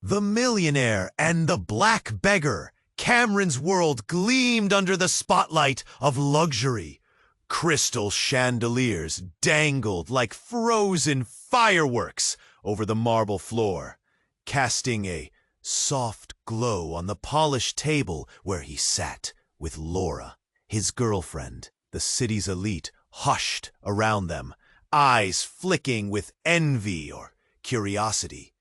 The Millionaire and the Black Beggar. Cameron's world gleamed under the spotlight of luxury. Crystal chandeliers dangled like frozen fireworks over the marble floor, casting a soft glow on the polished table where he sat with Laura, his girlfriend. The city's elite hushed around them, eyes flicking with envy or curiosity.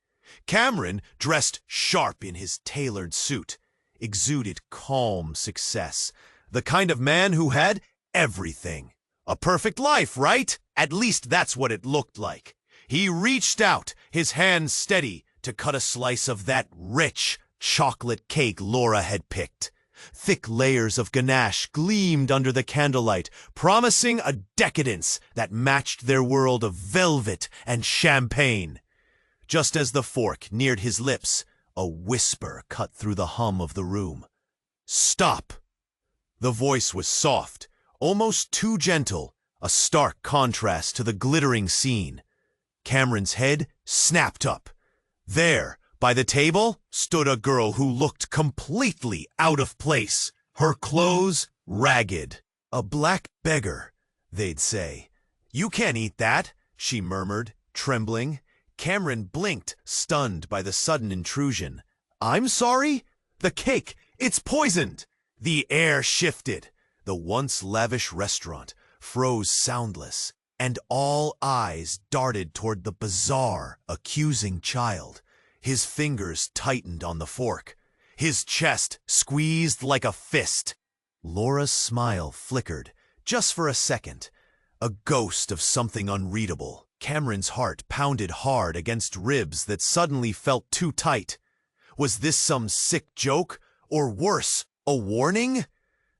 Cameron, dressed sharp in his tailored suit, exuded calm success, the kind of man who had everything. A perfect life, right? At least that's what it looked like. He reached out, his hand steady, to cut a slice of that rich chocolate cake Laura had picked. Thick layers of ganache gleamed under the candlelight, promising a decadence that matched their world of velvet and champagne. Just as the fork neared his lips, a whisper cut through the hum of the room. "Stop!" The voice was soft, almost too gentle, a stark contrast to the glittering scene. Cameron's head snapped up. There, by the table, stood a girl who looked completely out of place, her clothes ragged. "A black beggar," they'd say. "You can't eat that," she murmured, trembling. Cameron blinked, stunned by the sudden intrusion. "I'm sorry? The cake, it's poisoned!" The air shifted. The once lavish restaurant froze soundless, and all eyes darted toward the bizarre, accusing child. His fingers tightened on the fork. His chest squeezed like a fist. Laura's smile flickered, just for a second, a ghost of something unreadable. Cameron's heart pounded hard against ribs that suddenly felt too tight. Was this some sick joke, or worse, a warning?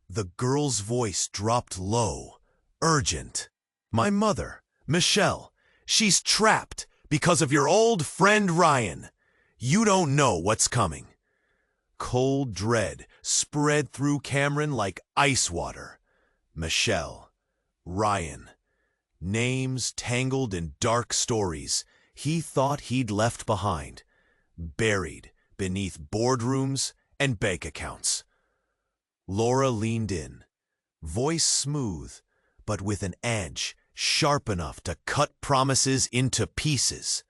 The girl's voice dropped low, urgent. "My mother, Michelle, she's trapped because of your old friend Ryan. You don't know what's coming." Cold dread spread through Cameron like ice water. Michelle, Ryan, names tangled in dark stories he thought he'd left behind, buried beneath boardrooms and bank accounts. Laura leaned in, voice smooth, but with an edge sharp enough to cut promises into pieces.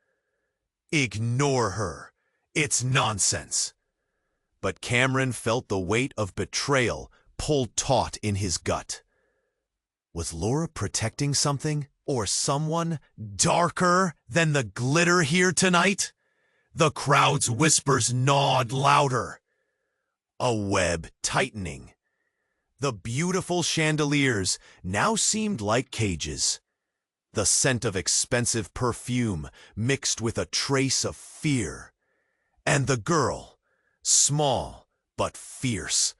"Ignore her. It's nonsense." But Cameron felt the weight of betrayal pull taut in his gut. Was Laura protecting something or someone darker than the glitter here tonight? The crowd's whispers gnawed louder. A web tightening. The beautiful chandeliers now seemed like cages. The scent of expensive perfume mixed with a trace of fear. And the girl, small but fierce,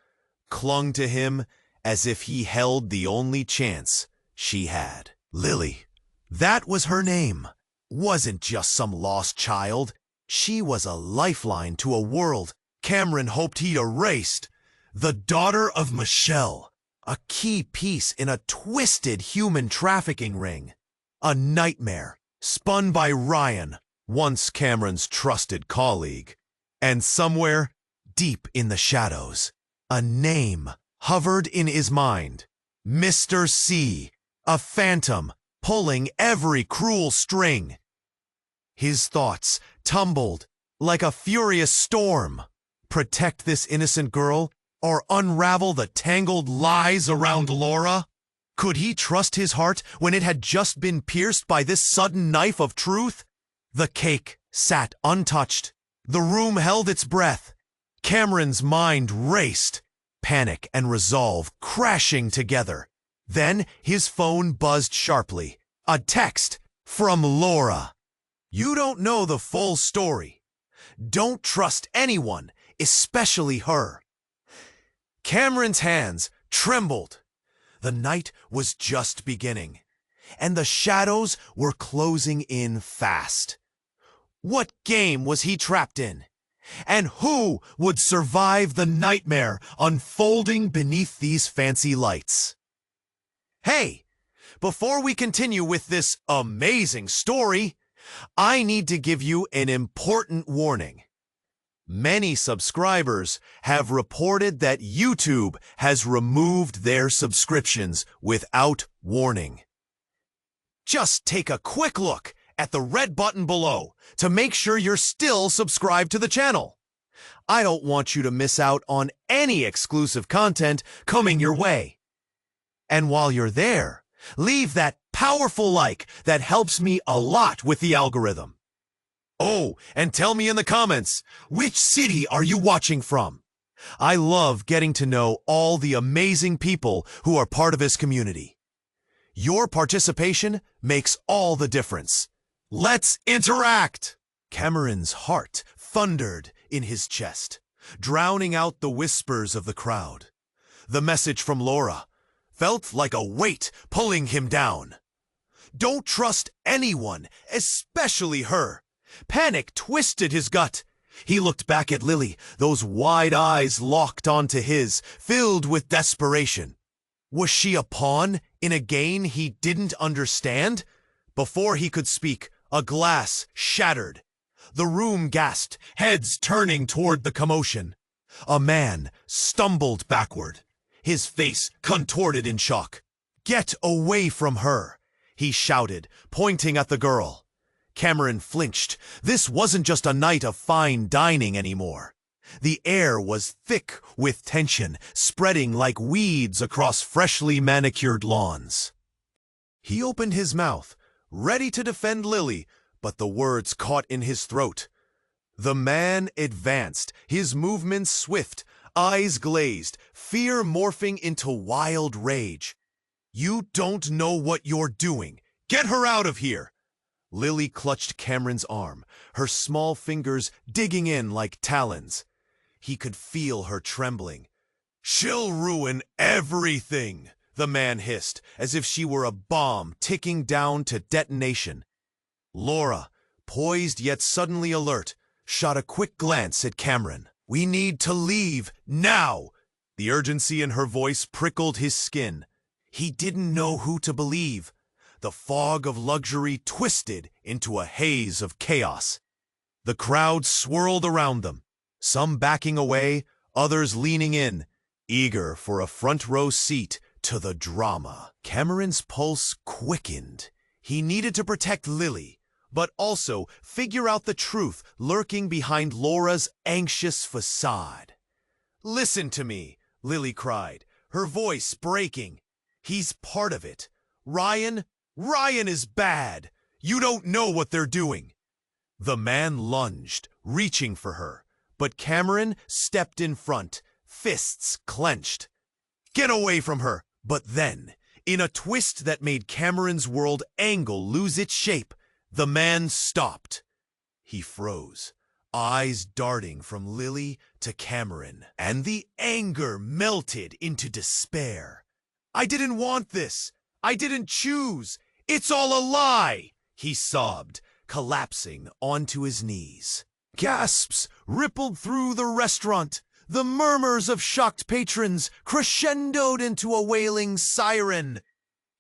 clung to him as if he held the only chance she had. Lily, that was her name. Wasn't just some lost child. She was a lifeline to a world Cameron hoped he'd erased. The daughter of Michelle, a key piece in a twisted human trafficking ring. A nightmare spun by Ryan, once Cameron's trusted colleague. And somewhere, deep in the shadows, a name hovered in his mind. Mr. C, a phantom pulling every cruel string. His thoughts tumbled like a furious storm. Protect this innocent girl or unravel the tangled lies around Laura? Could he trust his heart when it had just been pierced by this sudden knife of truth? The cake sat untouched. The room held its breath. Cameron's mind raced, panic and resolve crashing together. Then his phone buzzed sharply. A text from Laura. "You don't know the full story. Don't trust anyone, especially her." Cameron's hands trembled. The night was just beginning, and the shadows were closing in fast. What game was he trapped in? And who would survive the nightmare unfolding beneath these fancy lights? Hey, before we continue with this amazing story, I need to give you an important warning. Many subscribers have reported that YouTube has removed their subscriptions without warning. Just take a quick look at the red button below to make sure you're still subscribed to the channel. I don't want you to miss out on any exclusive content coming your way. And while you're there, leave that powerful like that helps me a lot with the algorithm. Oh, and tell me in the comments, which city are you watching from? I love getting to know all the amazing people who are part of this community. Your participation makes all the difference. Let's interact! Cameron's heart thundered in his chest, drowning out the whispers of the crowd. The message from Laura felt like a weight pulling him down. Don't trust anyone, especially her. Panic twisted his gut. He looked back at Lily, those wide eyes locked onto his, filled with desperation. Was she a pawn in a game he didn't understand? Before he could speak, a glass shattered. The room gasped, heads turning toward the commotion. A man stumbled backward, his face contorted in shock. "Get away from her," he shouted, pointing at the girl. Cameron flinched. This wasn't just a night of fine dining anymore. The air was thick with tension, spreading like weeds across freshly manicured lawns. He opened his mouth, ready to defend Lily, but the words caught in his throat. The man advanced, his movements swift, eyes glazed, fear morphing into wild rage. "You don't know what you're doing. Get her out of here!" Lily clutched Cameron's arm, her small fingers digging in like talons. He could feel her trembling. "She'll ruin everything," the man hissed, as if she were a bomb ticking down to detonation. Laura, poised yet suddenly alert, shot a quick glance at Cameron. "We need to leave now!" The urgency in her voice prickled his skin. He didn't know who to believe. The fog of luxury twisted into a haze of chaos. The crowd swirled around them, some backing away, others leaning in, eager for a front-row seat to the drama. Cameron's pulse quickened. He needed to protect Lily, but also figure out the truth lurking behind Laura's anxious facade. "Listen to me," Lily cried, her voice breaking. "He's part of it. Ryan is bad. You don't know what they're doing." The man lunged, reaching for her, but Cameron stepped in front, fists clenched. "Get away from her!" But then, in a twist that made Cameron's world angle lose its shape, the man stopped. He froze, eyes darting from Lily to Cameron, and the anger melted into despair. "I didn't want this. I didn't choose. It's all a lie," he sobbed, collapsing onto his knees. Gasps rippled through the restaurant. The murmurs of shocked patrons crescendoed into a wailing siren.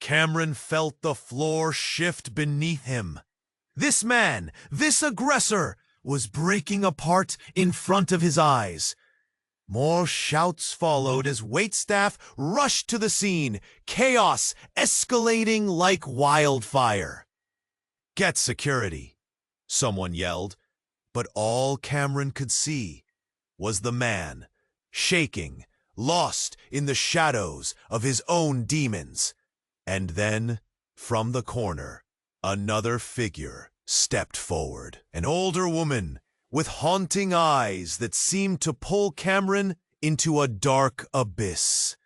Cameron felt the floor shift beneath him. This man, this aggressor, was breaking apart in front of his eyes. More shouts followed as waitstaff rushed to the scene, chaos escalating like wildfire. "Get security," someone yelled, but all Cameron could see was the man, shaking, lost in the shadows of his own demons. And then, from the corner, another figure stepped forward, an older woman with haunting eyes that seemed to pull Cameron into a dark abyss.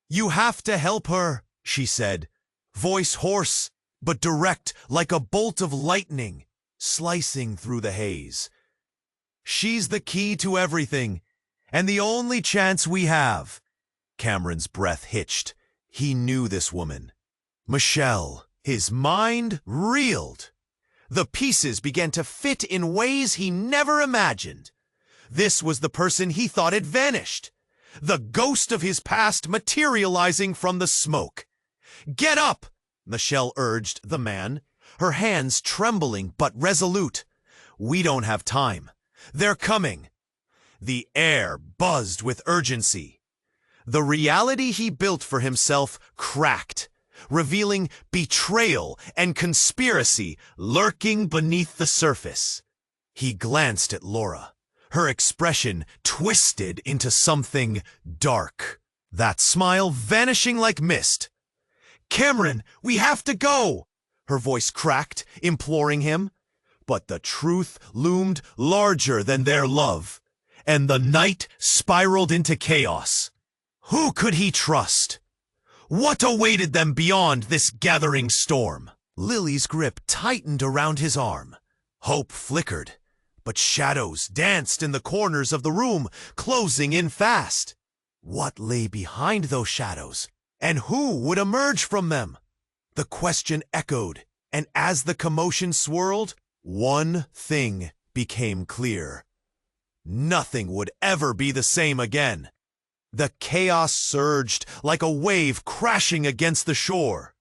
"You have to help her," she said, voice hoarse but direct like a bolt of lightning, slicing through the haze. "She's the key to everything, and the only chance we have." Cameron's breath hitched. He knew this woman. Michelle. His mind reeled. The pieces began to fit in ways he never imagined. This was the person he thought had vanished. The ghost of his past materializing from the smoke. "Get up!" Michelle urged the man, her hands trembling but resolute. "We don't have time. They're coming." The air buzzed with urgency. The reality he built for himself cracked, revealing betrayal and conspiracy lurking beneath the surface. He glanced at Laura, her expression twisted into something dark, that smile vanishing like mist. "Cameron, we have to go!" Her voice cracked, imploring him. But the truth loomed larger than their love, and the night spiraled into chaos. Who could he trust? What awaited them beyond this gathering storm? Lily's grip tightened around his arm. Hope flickered, but shadows danced in the corners of the room, closing in fast. What lay behind those shadows, and who would emerge from them? The question echoed, and as the commotion swirled, one thing became clear. Nothing would ever be the same again. The chaos surged like a wave crashing against the shore.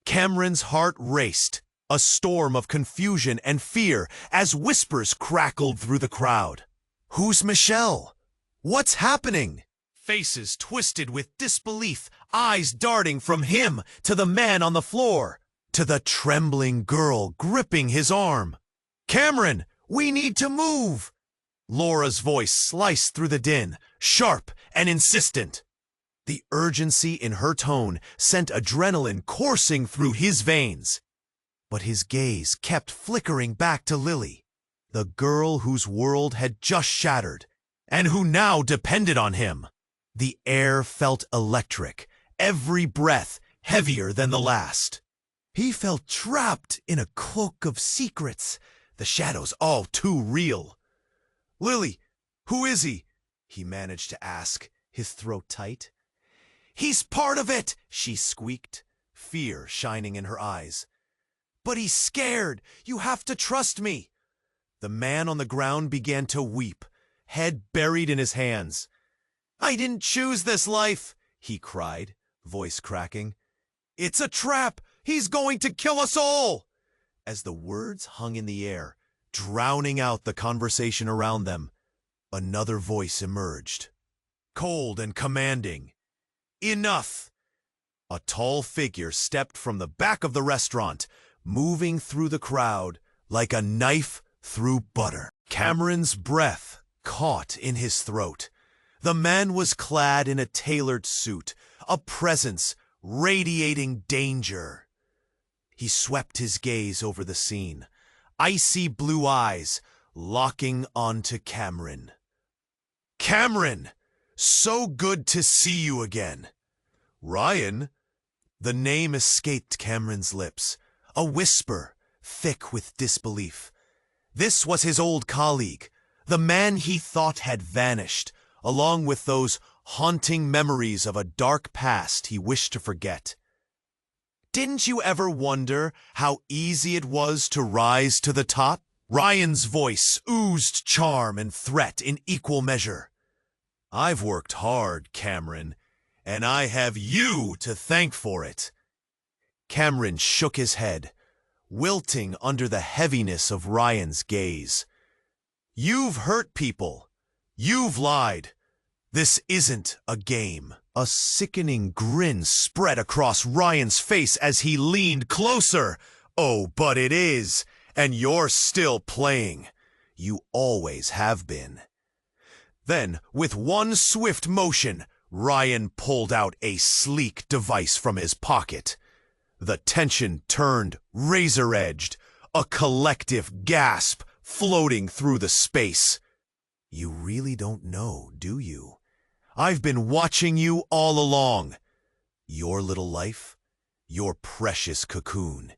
Cameron's heart raced, a storm of confusion and fear as whispers crackled through the crowd. "Who's Michelle? What's happening?" Faces twisted with disbelief, eyes darting from him to the man on the floor, to the trembling girl gripping his arm. "Cameron, we need to move!" Laura's voice sliced through the din, sharp and insistent. The urgency in her tone sent adrenaline coursing through his veins. But his gaze kept flickering back to Lily, the girl whose world had just shattered, and who now depended on him. The air felt electric, every breath heavier than the last. He felt trapped in a cloak of secrets, the shadows all too real. "Lily, who is he?" he managed to ask, his throat tight. "He's part of it," she squeaked, fear shining in her eyes. "But he's scared. You have to trust me." The man on the ground began to weep, head buried in his hands. "I didn't choose this life," he cried, voice cracking. "It's a trap. He's going to kill us all." As the words hung in the air, drowning out the conversation around them, another voice emerged, cold and commanding. "Enough!" A tall figure stepped from the back of the restaurant, moving through the crowd like a knife through butter. Cameron's breath caught in his throat. The man was clad in a tailored suit, a presence radiating danger. He swept his gaze over the scene, icy blue eyes locking onto Cameron. "Cameron, so good to see you again." "Ryan?" The name escaped Cameron's lips, a whisper thick with disbelief. This was his old colleague, the man he thought had vanished, along with those haunting memories of a dark past he wished to forget. "Didn't you ever wonder how easy it was to rise to the top?" Ryan's voice oozed charm and threat in equal measure. "I've worked hard, Cameron, and I have you to thank for it." Cameron shook his head, wilting under the heaviness of Ryan's gaze. "You've hurt people. You've lied. This isn't a game." A sickening grin spread across Ryan's face as he leaned closer. "Oh, but it is, and you're still playing. You always have been." Then, with one swift motion, Ryan pulled out a sleek device from his pocket. The tension turned razor-edged, a collective gasp floating through the space. "You really don't know, do you? I've been watching you all along. Your little life, your precious cocoon.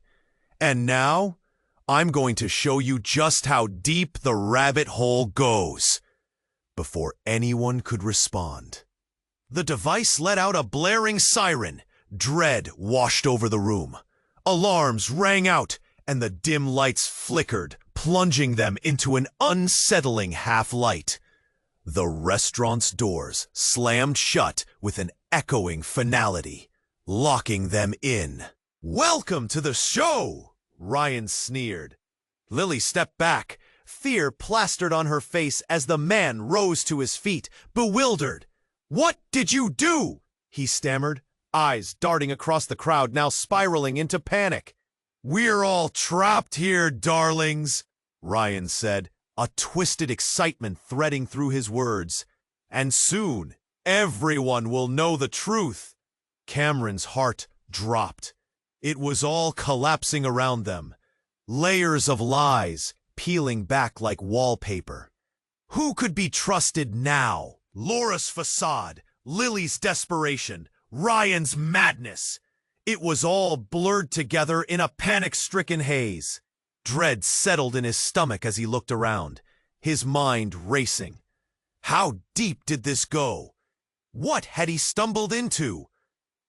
And now, I'm going to show you just how deep the rabbit hole goes." Before anyone could respond, the device let out a blaring siren. Dread washed over the room. Alarms rang out, and the dim lights flickered, plunging them into an unsettling half-light. The restaurant's doors slammed shut with an echoing finality, locking them in. "Welcome to the show," Ryan sneered. Lily stepped back, fear plastered on her face as the man rose to his feet, bewildered. "What did you do?" he stammered, eyes darting across the crowd, now spiraling into panic. "We're all trapped here, darlings," Ryan said, a twisted excitement threading through his words. "And soon, everyone will know the truth." Cameron's heart dropped. It was all collapsing around them. Layers of lies peeling back like wallpaper. Who could be trusted now? Laura's facade, Lily's desperation, Ryan's madness. It was all blurred together in a panic-stricken haze. Dread settled in his stomach as he looked around, his mind racing. How deep did this go? What had he stumbled into?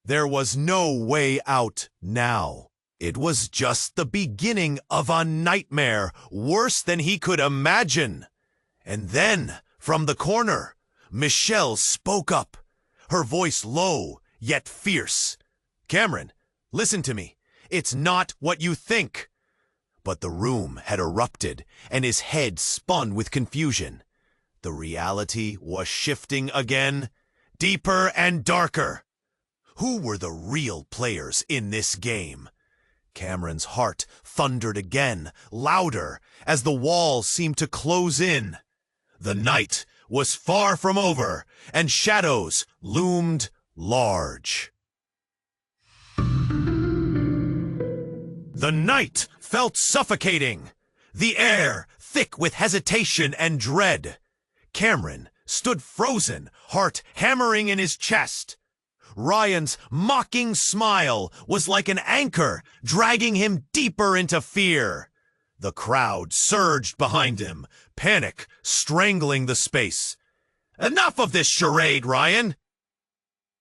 There was no way out now. It was just the beginning of a nightmare worse than he could imagine. And then, from the corner, Michelle spoke up, her voice low yet fierce. "Cameron, listen to me. It's not what you think." But the room had erupted, and his head spun with confusion. The reality was shifting again, deeper and darker. Who were the real players in this game? Cameron's heart thundered again, louder, as the walls seemed to close in. The night was far from over, and shadows loomed large. The night felt suffocating, the air thick with hesitation and dread. Cameron stood frozen, heart hammering in his chest. Ryan's mocking smile was like an anchor, dragging him deeper into fear. The crowd surged behind him, panic strangling the space. "Enough of this charade, Ryan!"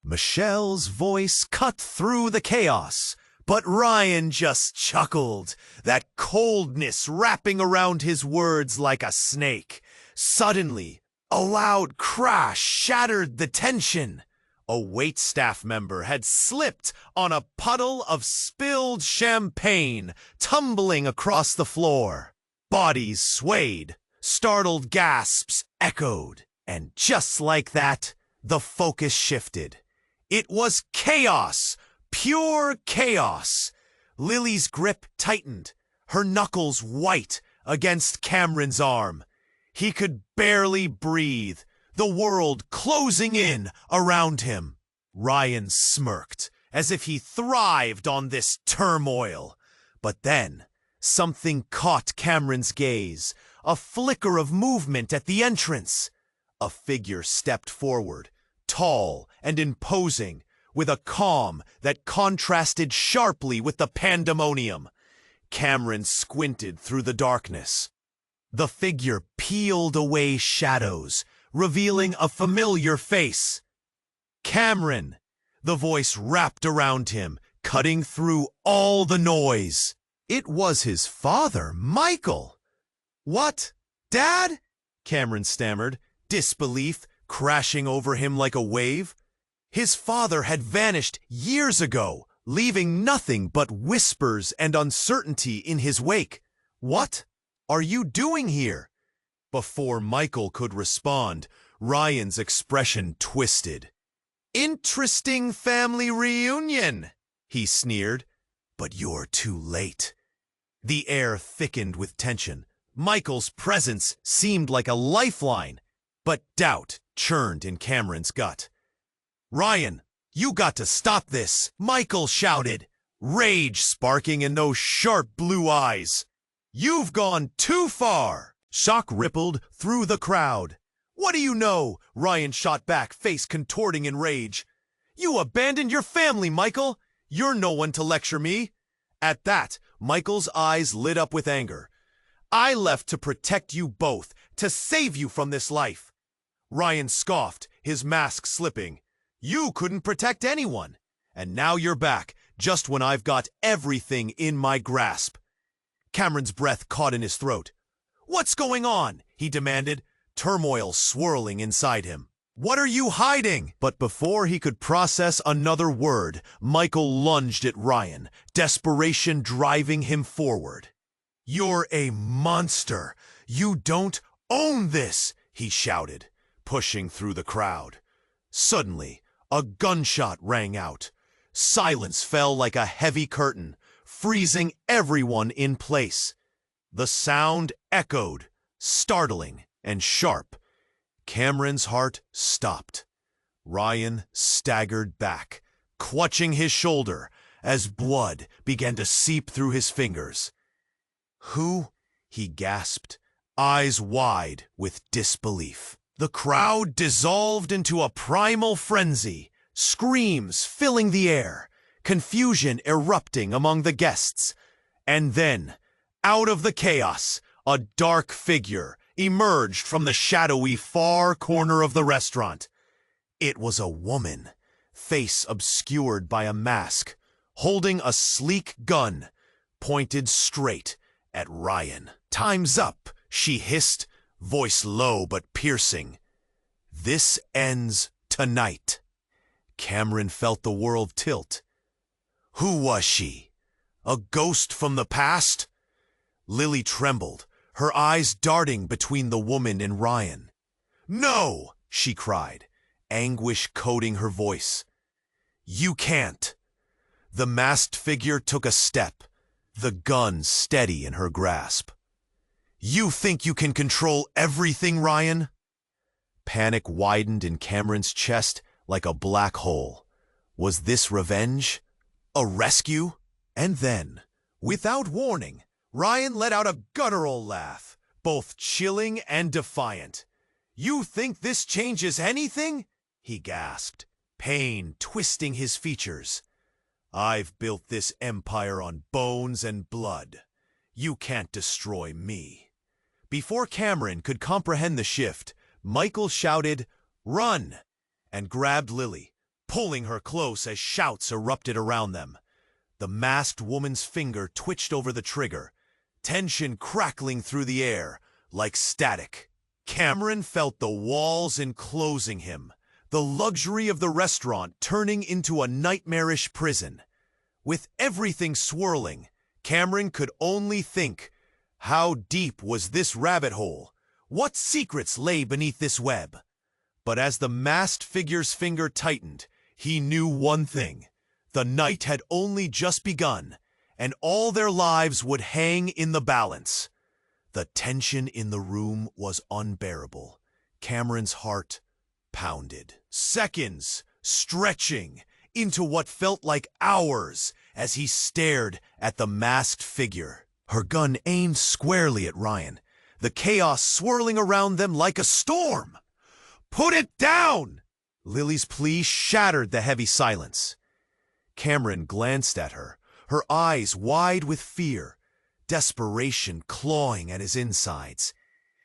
Michelle's voice cut through the chaos, but Ryan just chuckled, that coldness wrapping around his words like a snake. Suddenly, a loud crash shattered the tension. A waitstaff member had slipped on a puddle of spilled champagne, tumbling across the floor. Bodies swayed, startled gasps echoed, and just like that, the focus shifted. It was chaos, pure chaos. Lily's grip tightened, her knuckles white against Cameron's arm. He could barely breathe, the world closing in around him. Ryan smirked, as if he thrived on this turmoil. But then, something caught Cameron's gaze, a flicker of movement at the entrance. A figure stepped forward, tall and imposing, with a calm that contrasted sharply with the pandemonium. Cameron squinted through the darkness. The figure peeled away shadows, revealing a familiar face. "Cameron!" The voice wrapped around him, cutting through all the noise. It was his father, Michael. "What? Dad?" Cameron stammered, disbelief crashing over him like a wave. His father had vanished years ago, leaving nothing but whispers and uncertainty in his wake. "What are you doing here?" Before Michael could respond, Ryan's expression twisted. "Interesting family reunion," he sneered. "But you're too late." The air thickened with tension. Michael's presence seemed like a lifeline, but doubt churned in Cameron's gut. "Ryan, you got to stop this," Michael shouted, rage sparking in those sharp blue eyes. "You've gone too far." Shock rippled through the crowd. "What do you know?" Ryan shot back, face contorting in rage. "You abandoned your family, Michael. You're no one to lecture me." At that, Michael's eyes lit up with anger. "I left to protect you both, to save you from this life." Ryan scoffed, his mask slipping. "You couldn't protect anyone. And now you're back, just when I've got everything in my grasp." Cameron's breath caught in his throat. "What's going on?" he demanded, turmoil swirling inside him. "What are you hiding?" But before he could process another word, Michael lunged at Ryan, desperation driving him forward. "You're a monster. You don't own this, he shouted, pushing through the crowd. Suddenly, a gunshot rang out. Silence fell like a heavy curtain, freezing everyone in place. The sound echoed, startling and sharp. Cameron's heart stopped. Ryan staggered back, clutching his shoulder as blood began to seep through his fingers. "Who?" he gasped, eyes wide with disbelief. The crowd dissolved into a primal frenzy, screams filling the air, confusion erupting among the guests. And then, out of the chaos, a dark figure emerged from the shadowy far corner of the restaurant. It was a woman, face obscured by a mask, holding a sleek gun, pointed straight at Ryan. "Time's up," she hissed, voice low but piercing. "This ends tonight." Cameron felt the world tilt. Who was she? A ghost from the past? Lily trembled, her eyes darting between the woman and Ryan. "No!" she cried, anguish coating her voice. "You can't." The masked figure took a step, the gun steady in her grasp. "You think you can control everything, Ryan?" Panic widened in Cameron's chest like a black hole. Was this revenge? A rescue? And then, without warning, Ryan let out a guttural laugh, both chilling and defiant. "You think this changes anything?" he gasped, pain twisting his features. "I've built this empire on bones and blood. You can't destroy me." Before Cameron could comprehend the shift, Michael shouted, "Run!" and grabbed Lily, pulling her close as shouts erupted around them. The masked woman's finger twitched over the trigger, tension crackling through the air like static. Cameron felt the walls enclosing him, the luxury of the restaurant turning into a nightmarish prison. With everything swirling, Cameron could only think, how deep was this rabbit hole? What secrets lay beneath this web? But as the masked figure's finger tightened, he knew one thing. The night had only just begun, and all their lives would hang in the balance. The tension in the room was unbearable. Cameron's heart pounded. Seconds stretching into what felt like hours as he stared at the masked figure. Her gun aimed squarely at Ryan, the chaos swirling around them like a storm. "Put it down!" Lily's plea shattered the heavy silence. Cameron glanced at her, her eyes wide with fear, desperation clawing at his insides.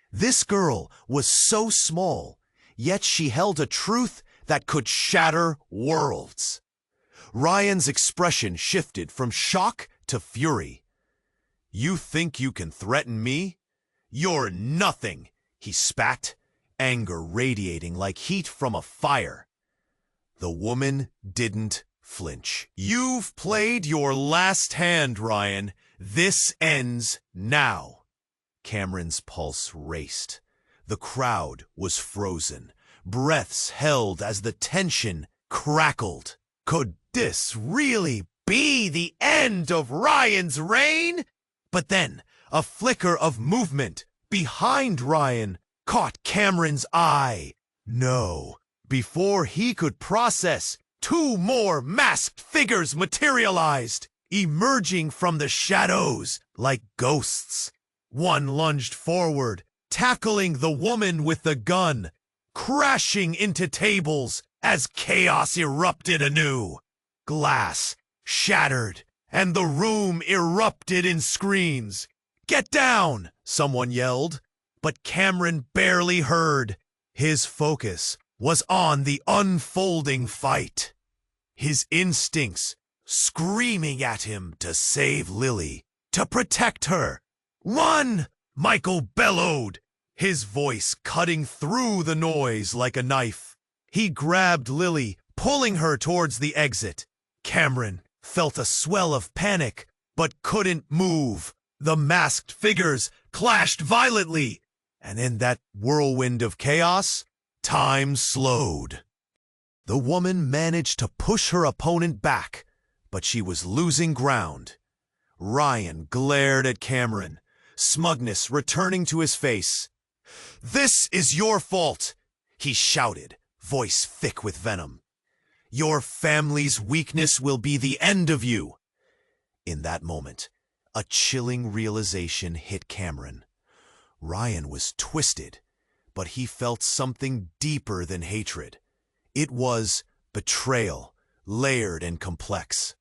This girl was so small, yet she held a truth that could shatter worlds. Ryan's expression shifted from shock to fury. "You think you can threaten me? You're nothing," he spat, anger radiating like heat from a fire. The woman didn't flinch. "You've played your last hand, Ryan. This ends now." Cameron's pulse raced. The crowd was frozen, breaths held as the tension crackled. Could this really be the end of Ryan's reign? But then, a flicker of movement behind Ryan caught Cameron's eye. No. Before he could process, two more masked figures materialized, emerging from the shadows like ghosts. One lunged forward, tackling the woman with the gun, crashing into tables as chaos erupted anew. Glass shattered, and the room erupted in screams. "Get down!" someone yelled, but Cameron barely heard. His focus was on the unfolding fight. His instincts screaming at him to save Lily, to protect her. "Run!" Michael bellowed, his voice cutting through the noise like a knife. He grabbed Lily, pulling her towards the exit. Cameron felt a swell of panic, but couldn't move. The masked figures clashed violently, and in that whirlwind of chaos, time slowed. The woman managed to push her opponent back, but she was losing ground. Ryan glared at Cameron, smugness returning to his face. "This is your fault," he shouted, voice thick with venom. "Your family's weakness will be the end of you." In that moment, a chilling realization hit Cameron. Ryan was twisted, but he felt something deeper than hatred. It was betrayal, layered and complex.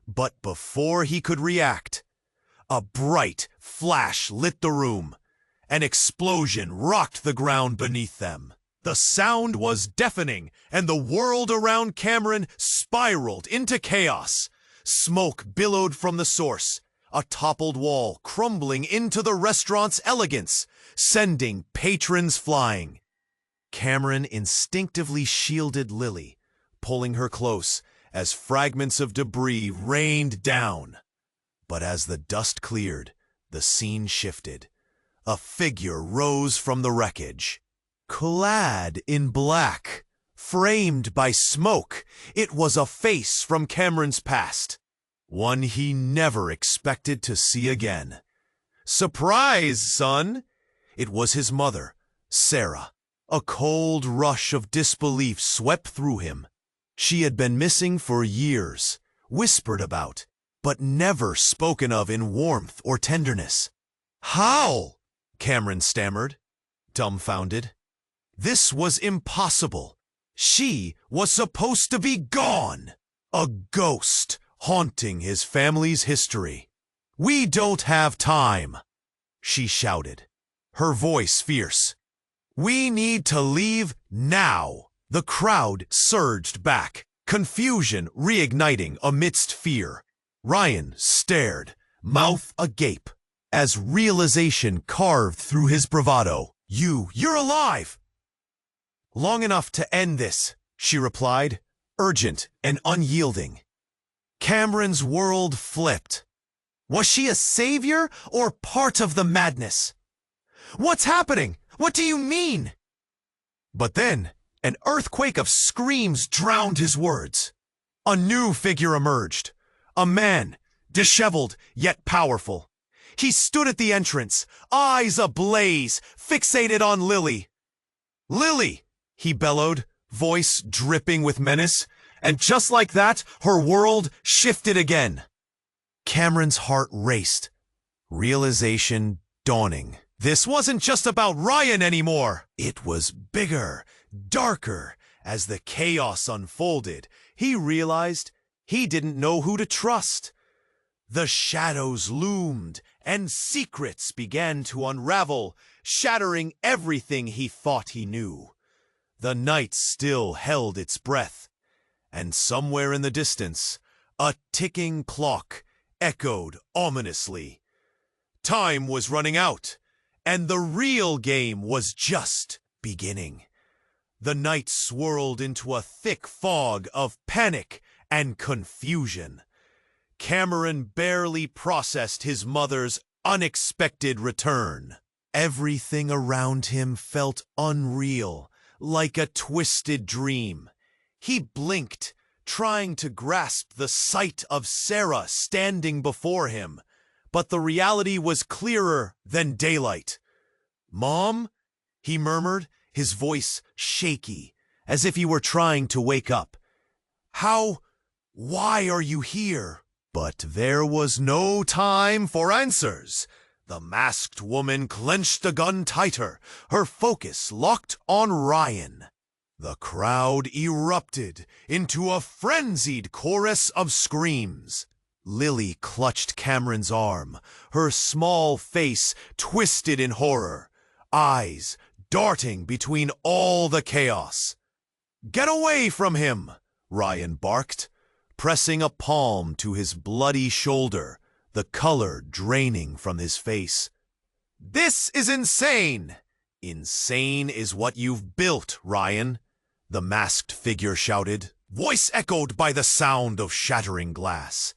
But before he could react, a bright flash lit the room. An explosion rocked the ground beneath them. The sound was deafening, and the world around Cameron spiraled into chaos. Smoke billowed from the source, a toppled wall crumbling into the restaurant's elegance, sending patrons flying. Cameron instinctively shielded Lily, pulling her close as fragments of debris rained down. But as the dust cleared, the scene shifted. A figure rose from the wreckage. Clad in black, framed by smoke, it was a face from Cameron's past. One he never expected to see again. "Surprise, son!" It was his mother, Sarah. A cold rush of disbelief swept through him. She had been missing for years, whispered about, but never spoken of in warmth or tenderness. "How?" Cameron stammered, dumbfounded. This was impossible. She was supposed to be gone. A ghost haunting his family's history. "We don't have time," she shouted, her voice fierce. "We need to leave now." The crowd surged back, confusion reigniting amidst fear. Ryan stared, mouth agape, as realization carved through his bravado. You're alive!" "Long enough to end this," she replied, urgent and unyielding. Cameron's world flipped. Was she a savior or part of the madness? "What's happening? What do you mean?" But then, an earthquake of screams drowned his words. A new figure emerged. A man, disheveled yet powerful. He stood at the entrance, eyes ablaze, fixated on Lily. "Lily!" he bellowed, voice dripping with menace. And just like that, her world shifted again. Cameron's heart raced, realization dawning. This wasn't just about Ryan anymore. It was bigger, darker. As the chaos unfolded, he realized he didn't know who to trust. The shadows loomed, and secrets began to unravel, shattering everything he thought he knew. The night still held its breath, and somewhere in the distance, a ticking clock echoed ominously. Time was running out, and the real game was just beginning. The night swirled into a thick fog of panic and confusion. Cameron barely processed his mother's unexpected return. Everything around him felt unreal, like a twisted dream. He blinked, trying to grasp the sight of Sarah standing before him, but the reality was clearer than daylight. "Mom?" he murmured, his voice shaky, as if he were trying to wake up. Why are you here?" But there was no time for answers. The masked woman clenched the gun tighter, her focus locked on Ryan. The crowd erupted into a frenzied chorus of screams. Lily clutched Cameron's arm, her small face twisted in horror, eyes darting between all the chaos. "Get away from him!" Ryan barked, pressing a palm to his bloody shoulder, the color draining from his face. "This is insane!" "Insane is what you've built, Ryan," the masked figure shouted, voice echoed by the sound of shattering glass.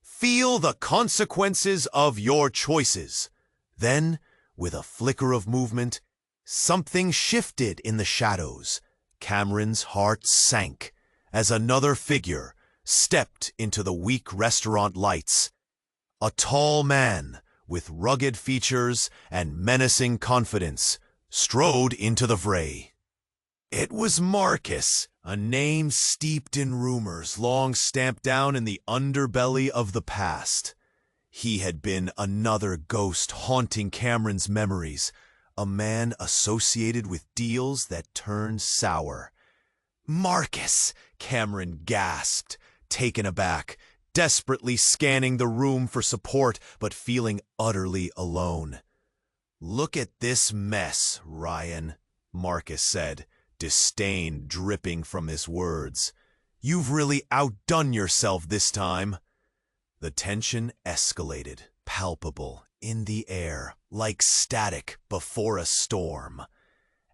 "Feel the consequences of your choices." Then, with a flicker of movement, something shifted in the shadows. Cameron's heart sank as another figure stepped into the weak restaurant lights. A tall man with rugged features and menacing confidence strode into the fray. It was Marcus, a name steeped in rumors long stamped down in the underbelly of the past. He had been another ghost haunting Cameron's memories, a man associated with deals that turned sour. "Marcus!" Cameron gasped, taken aback, desperately scanning the room for support but feeling utterly alone. "Look at this mess, Ryan," Marcus said, disdain dripping from his words. "You've really outdone yourself this time." The tension escalated, palpable, in the air, like static before a storm.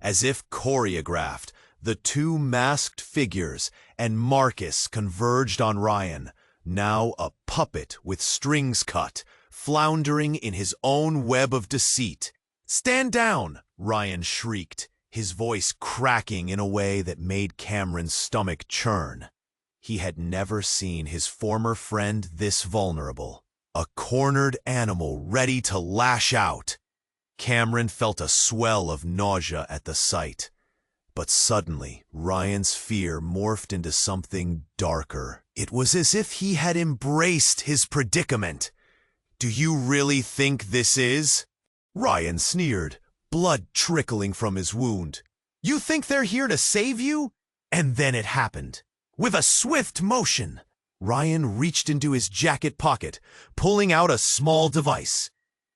As if choreographed, the two masked figures and Marcus converged on Ryan, now a puppet with strings cut, floundering in his own web of deceit. "Stand down!" Ryan shrieked, his voice cracking in a way that made Cameron's stomach churn. He had never seen his former friend this vulnerable, a cornered animal ready to lash out. Cameron felt a swell of nausea at the sight. But suddenly, Ryan's fear morphed into something darker. It was as if he had embraced his predicament. "Do you really think this is?" Ryan sneered, blood trickling from his wound. "You think they're here to save you?" And then it happened. With a swift motion, Ryan reached into his jacket pocket, pulling out a small device.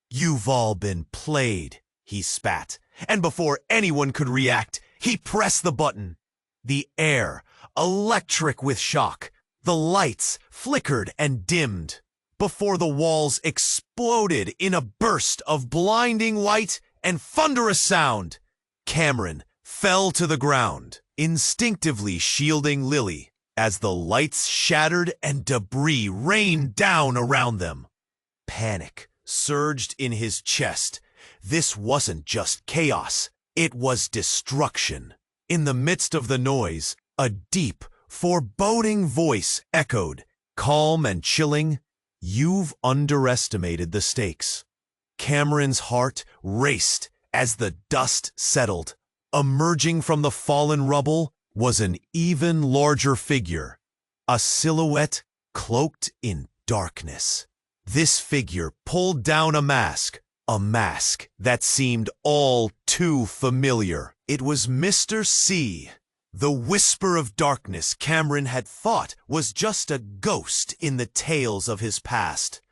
"You've all been played," he spat, and before anyone could react, he pressed the button. The air, electric with shock, the lights flickered and dimmed, before the walls exploded in a burst of blinding light and thunderous sound. Cameron fell to the ground, instinctively shielding Lily, as the lights shattered and debris rained down around them. Panic surged in his chest. This wasn't just chaos, it was destruction. In the midst of the noise, a deep, foreboding voice echoed, calm and chilling, "You've underestimated the stakes." Cameron's heart raced as the dust settled. Emerging from the fallen rubble was an even larger figure, a silhouette cloaked in darkness. This figure pulled down a mask that seemed all too familiar. It was Mr. C, the whisper of darkness Cameron had thought was just a ghost in the tales of his past.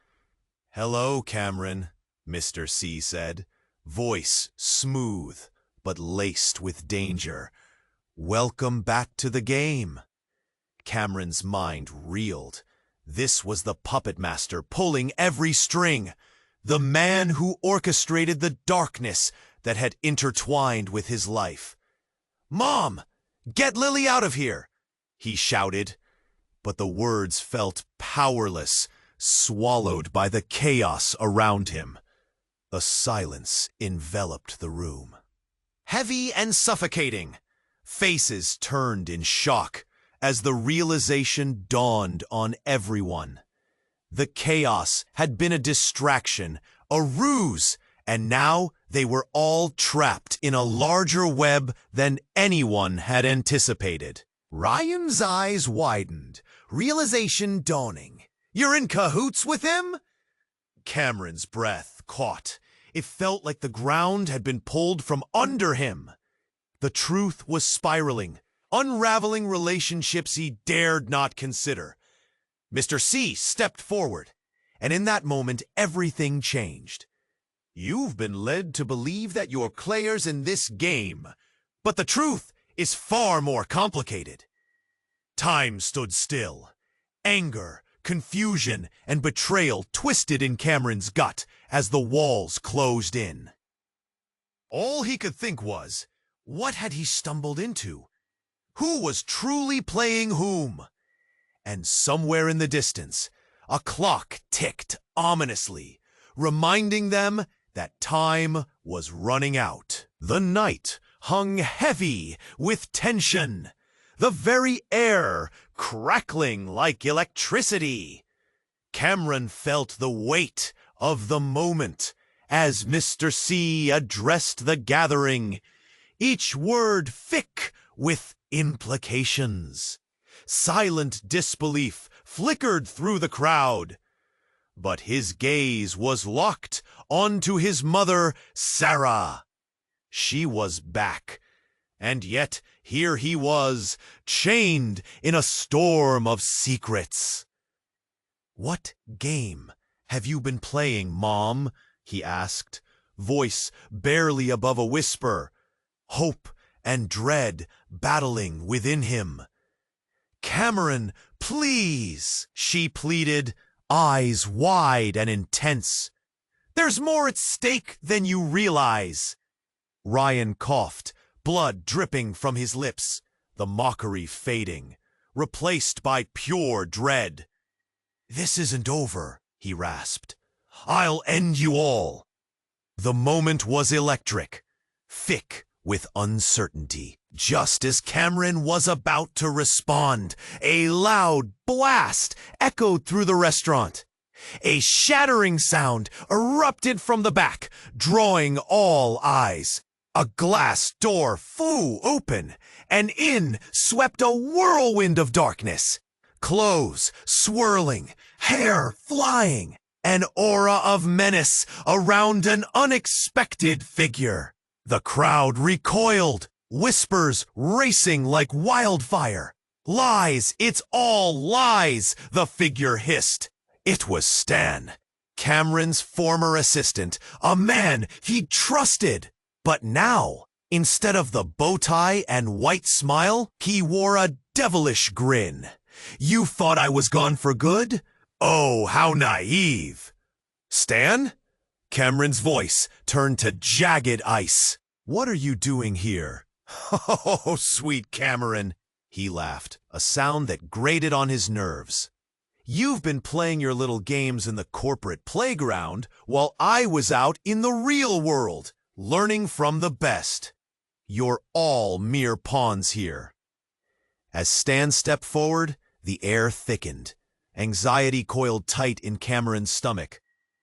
"Hello, Cameron," Mr. C said, voice smooth but laced with danger. "Welcome back to the game." Cameron's mind reeled. This was the puppet master pulling every string, the man who orchestrated the darkness that had intertwined with his life. "Mom, get Lily out of here!" he shouted, but the words felt powerless, swallowed by the chaos around him. A silence enveloped the room, heavy and suffocating. Faces turned in shock as the realization dawned on everyone. The chaos had been a distraction, a ruse, and now they were all trapped in a larger web than anyone had anticipated. Ryan's eyes widened, realization dawning. "You're in cahoots with him?" Cameron's breath caught. It felt like the ground had been pulled from under him. The truth was spiraling, unraveling relationships he dared not consider. Mr. C stepped forward, and in that moment everything changed. "You've been led to believe that you're players in this game, but the truth is far more complicated." Time stood still. Anger, confusion, and betrayal twisted in Cameron's gut as the walls closed in. All he could think was, what had he stumbled into? Who was truly playing whom? And somewhere in the distance, a clock ticked ominously, reminding them that time was running out. The night hung heavy with tension, the very air crackling like electricity. Cameron felt the weight of the moment as Mr. C addressed the gathering, each word thick with implications. Silent disbelief flickered through the crowd, but his gaze was locked onto his mother, Sarah. She was back, and yet here he was, chained in a storm of secrets. "What game have you been playing, Mom?" he asked, voice barely above a whisper, hope and dread battling within him. "Cameron, please," she pleaded, eyes wide and intense. "There's more at stake than you realize." Ryan coughed, blood dripping from his lips, the mockery fading, replaced by pure dread. "This isn't over," he rasped. "I'll end you all." The moment was electric, thick with uncertainty. Just as Cameron was about to respond, a loud blast echoed through the restaurant. A shattering sound erupted from the back, drawing all eyes. A glass door flew open, and in swept a whirlwind of darkness. Clothes swirling, hair flying, an aura of menace around an unexpected figure. The crowd recoiled, whispers racing like wildfire. "Lies, it's all lies," the figure hissed. It was Stan, Cameron's former assistant, a man he'd trusted. But now, instead of the bow tie and white smile, he wore a devilish grin. "You thought I was gone for good? Oh, how naive." "Stan?" Cameron's voice turned to jagged ice. "What are you doing here?" "Oh, sweet Cameron," he laughed, a sound that grated on his nerves. "You've been playing your little games in the corporate playground while I was out in the real world, learning from the best. You're all mere pawns here." As Stan stepped forward, the air thickened. Anxiety coiled tight in Cameron's stomach.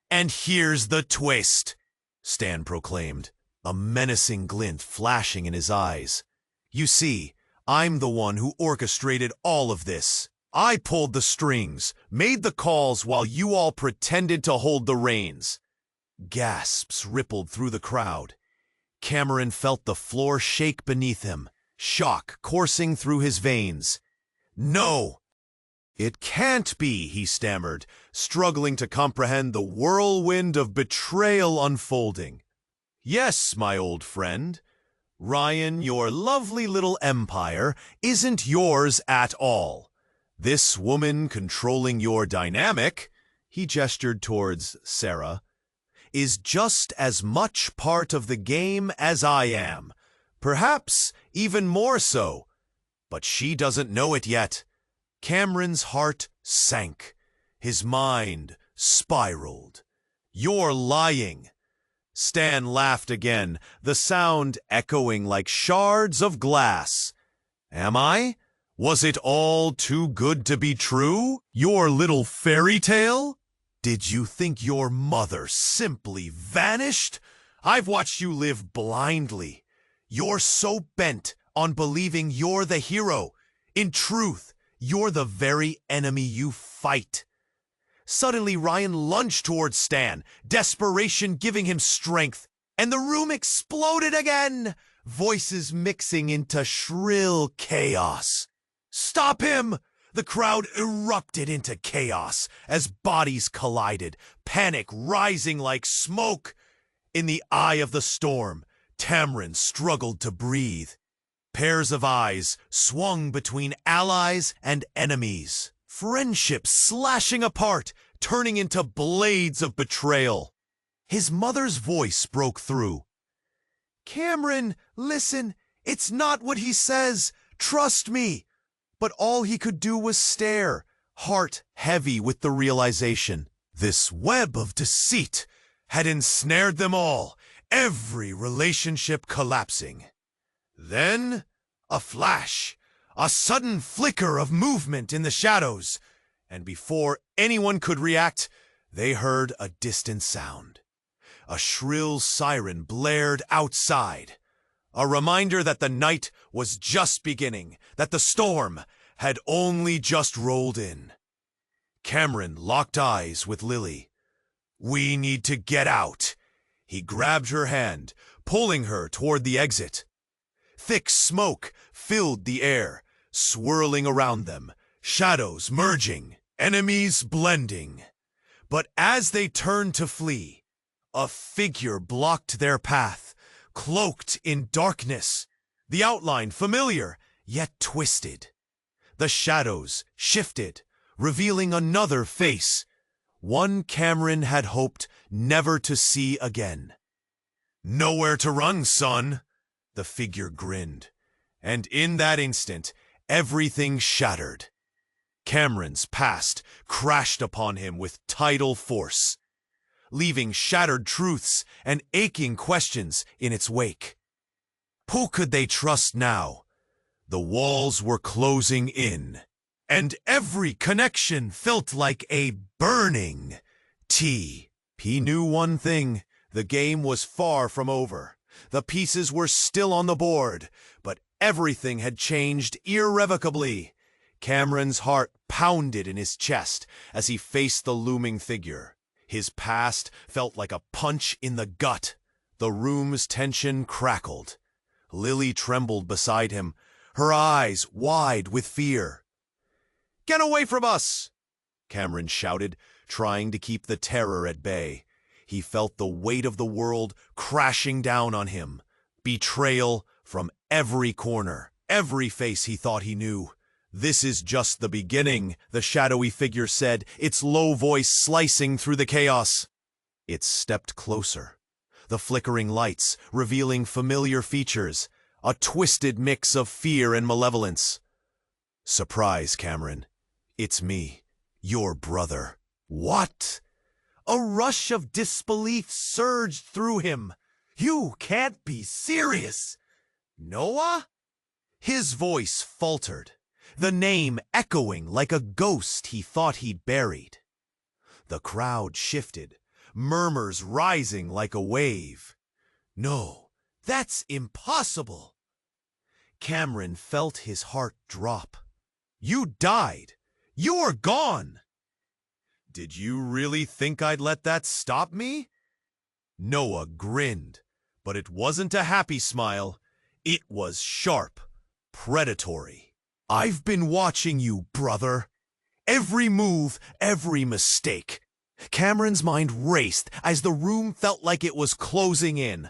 "And here's the twist," Stan proclaimed, a menacing glint flashing in his eyes. "You see, I'm the one who orchestrated all of this. I pulled the strings, made the calls while you all pretended to hold the reins." Gasps rippled through the crowd. Cameron felt the floor shake beneath him, shock coursing through his veins. "No, it can't be," he stammered, struggling to comprehend the whirlwind of betrayal unfolding. "Yes, my old friend. Ryan, your lovely little empire isn't yours at all. This woman controlling your dynamic," he gestured towards Sarah, "is just as much part of the game as I am, perhaps even more so. But she doesn't know it yet." Cameron's heart sank. His mind spiraled. "You're lying." Stan laughed again, the sound echoing like shards of glass. "Am I? Was it all too good to be true? Your little fairy tale? Did you think your mother simply vanished? I've watched you live blindly. You're so bent on believing you're the hero. In truth, you're the very enemy you fight." Suddenly, Ryan lunged towards Stan, desperation giving him strength, and the room exploded again, voices mixing into shrill chaos. "Stop him!" The crowd erupted into chaos as bodies collided, panic rising like smoke. In the eye of the storm, Cameron struggled to breathe. Pairs of eyes swung between allies and enemies, friendships slashing apart, turning into blades of betrayal. His mother's voice broke through. "Cameron, listen, it's not what he says. Trust me." But all he could do was stare, heart heavy with the realization. This web of deceit had ensnared them all, every relationship collapsing. Then, a flash, a sudden flicker of movement in the shadows, and before anyone could react, they heard a distant sound. A shrill siren blared outside, a reminder that the night was just beginning, that the storm had only just rolled in. Cameron locked eyes with Lily. "We need to get out." He grabbed her hand, pulling her toward the exit. Thick smoke filled the air, swirling around them, shadows merging, enemies blending. But as they turned to flee, a figure blocked their path, cloaked in darkness, the outline familiar, yet twisted. The shadows shifted, revealing another face, one Cameron had hoped never to see again. "Nowhere to run, son," the figure grinned, and in that instant, everything shattered. Cameron's past crashed upon him with tidal force, leaving shattered truths and aching questions in its wake. Who could they trust now? The walls were closing in, and every connection felt like a burning T. He knew one thing: the game was far from over. The pieces were still on the board, but everything had changed irrevocably. Cameron's heart pounded in his chest as he faced the looming figure. His past felt like a punch in the gut. The room's tension crackled. Lily trembled beside him, her eyes wide with fear. "Get away from us!" Cameron shouted, trying to keep the terror at bay. He felt the weight of the world crashing down on him. Betrayal from every corner, every face he thought he knew. "This is just the beginning," the shadowy figure said, its low voice slicing through the chaos. It stepped closer, the flickering lights revealing familiar features, a twisted mix of fear and malevolence. "Surprise, Cameron. It's me, your brother." "What?" A rush of disbelief surged through him. "You can't be serious." "Noah?" His voice faltered, the name echoing like a ghost he thought he'd buried. The crowd shifted, murmurs rising like a wave. "No, that's impossible." Cameron felt his heart drop. "You died. You're gone." "Did you really think I'd let that stop me?" Noah grinned, but it wasn't a happy smile. It was sharp, predatory. "I've been watching you, brother. Every move, every mistake." Cameron's mind raced as the room felt like it was closing in.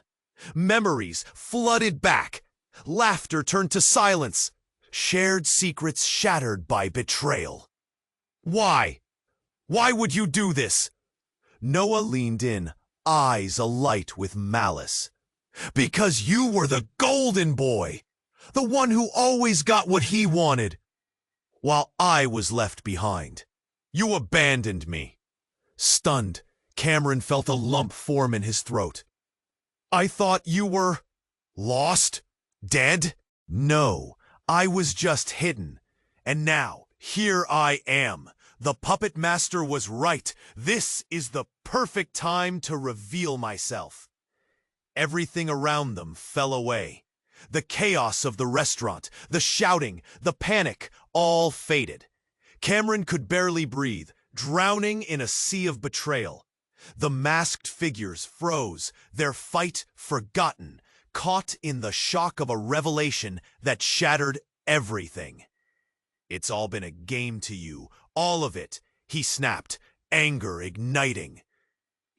Memories flooded back. Laughter turned to silence. Shared secrets shattered by betrayal. "Why? Why would you do this?" Noah leaned in, eyes alight with malice. "Because you were the golden boy, the one who always got what he wanted, while I was left behind. You abandoned me." Stunned, Cameron felt a lump form in his throat. "I thought you were lost, dead." "No, I was just hidden, and now here I am. The puppet master was right. This is the perfect time to reveal myself." Everything around them fell away. The chaos of the restaurant, the shouting, the panic, all faded. Cameron could barely breathe, drowning in a sea of betrayal. The masked figures froze, their fight forgotten, caught in the shock of a revelation that shattered everything. "It's all been a game to you, all of it," he snapped, anger igniting.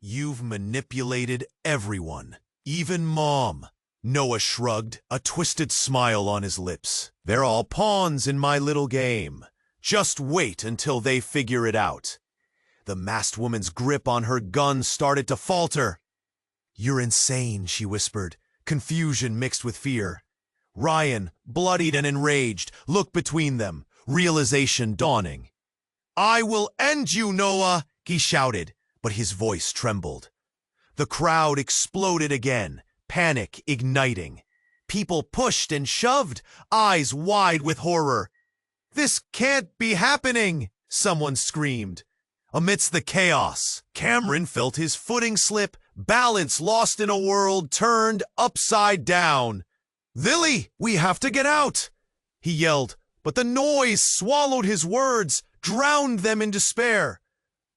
"You've manipulated everyone, even Mom." Noah shrugged, a twisted smile on his lips. "They're all pawns in my little game. Just wait until they figure it out." The masked woman's grip on her gun started to falter. "You're insane," she whispered, confusion mixed with fear. Ryan, bloodied and enraged, looked between them, realization dawning. "I will end you, Noah," he shouted, but his voice trembled. The crowd exploded again, panic igniting. People pushed and shoved, eyes wide with horror. "This can't be happening!" someone screamed. Amidst the chaos, Cameron felt his footing slip, balance lost in a world turned upside down. "Lily, we have to get out!" he yelled, but the noise swallowed his words, drowned them in despair.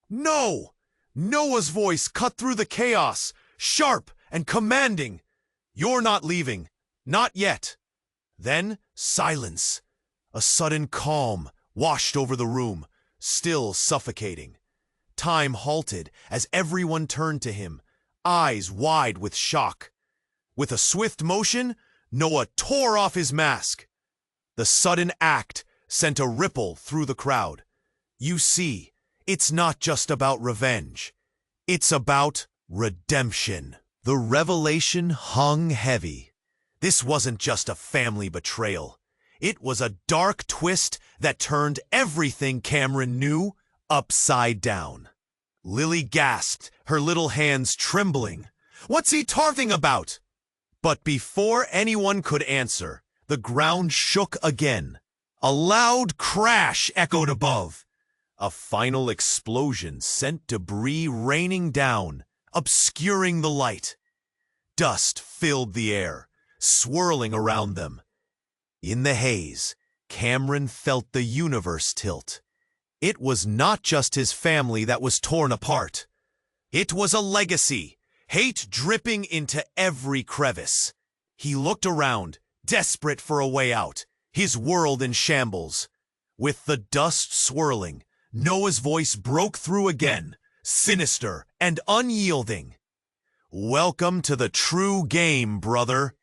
"No!" Noah's voice cut through the chaos, sharp and commanding. "You're not leaving. Not yet." Then silence. A sudden calm washed over the room, still suffocating. Time halted as everyone turned to him, eyes wide with shock. With a swift motion, Noah tore off his mask. The sudden act sent a ripple through the crowd. You see, it's not just about revenge. It's about redemption. The revelation hung heavy. This wasn't just a family betrayal. It was a dark twist that turned everything Cameron knew upside down. Lily gasped, her little hands trembling. "What's he talking about?" But before anyone could answer, the ground shook again. A loud crash echoed above. A final explosion sent debris raining down, obscuring the light. Dust filled the air, swirling around them. In the haze, Cameron felt the universe tilt. It was not just his family that was torn apart. It was a legacy, hate dripping into every crevice. He looked around, desperate for a way out, his world in shambles. With the dust swirling, Noah's voice broke through again, sinister and unyielding. "Welcome to the true game, brother."